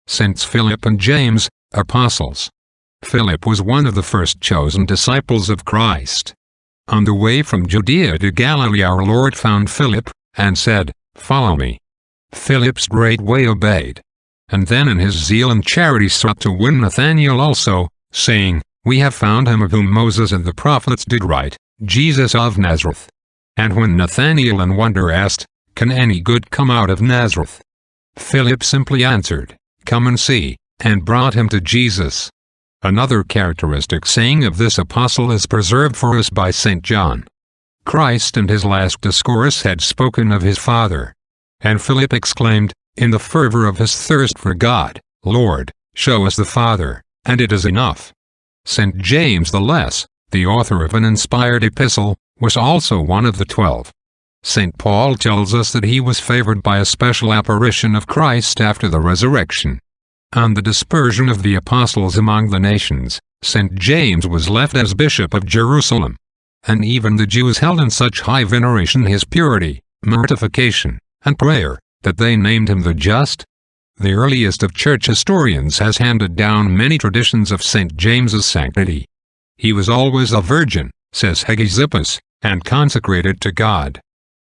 Saints Philip and James, apostles. Philip was one of the first chosen disciples of Christ. On the way from Judea to Galilee our Lord found Philip, and said, "Follow me." Philip straightway obeyed. And then in his zeal and charity sought to win Nathanael also, saying, "We have found him of whom Moses and the prophets did write, Jesus of Nazareth." And when Nathanael in wonder asked, "Can any good come out of Nazareth?" Philip simply answered, "Come and see," and brought him to Jesus. Another characteristic saying of this apostle is preserved for us by St. John. Christ in his last discourse had spoken of his Father. And Philip exclaimed, in the fervor of his thirst for God, "Lord, show us the Father, and it is enough." St. James the Less, the author of an inspired epistle, was also one of the 12. St. Paul tells us that he was favored by a special apparition of Christ after the resurrection. On the dispersion of the apostles among the nations, St. James was left as Bishop of Jerusalem. And even the Jews held in such high veneration his purity, mortification, and prayer, that they named him the Just. The earliest of church historians has handed down many traditions of St. James's sanctity. He was always a virgin, says Hegesippus, and consecrated to God.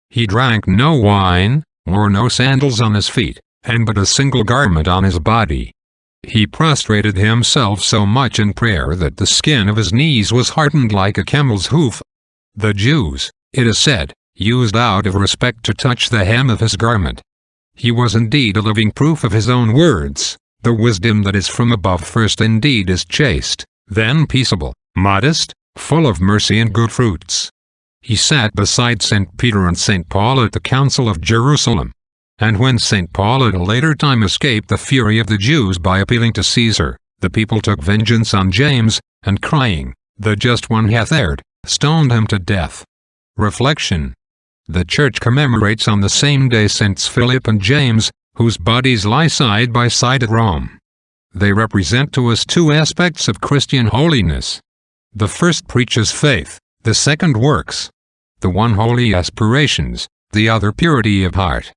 He drank no wine, wore no sandals on his feet, and but a single garment on his body. He prostrated himself so much in prayer that the skin of his knees was hardened like a camel's hoof. The Jews, it is said, used out of respect to touch the hem of his garment. He was indeed a living proof of his own words, "The wisdom that is from above first indeed is chaste, then peaceable, modest, full of mercy and good fruits." He sat beside St. Peter and St. Paul at the Council of Jerusalem. And when St. Paul at a later time escaped the fury of the Jews by appealing to Caesar, the people took vengeance on James, and crying, "The Just One hath erred," stoned him to death. Reflection. The Church commemorates on the same day Saints Philip and James, whose bodies lie side by side at Rome. They represent to us two aspects of Christian holiness. The first preaches faith, the second works. The one holy aspirations, the other purity of heart.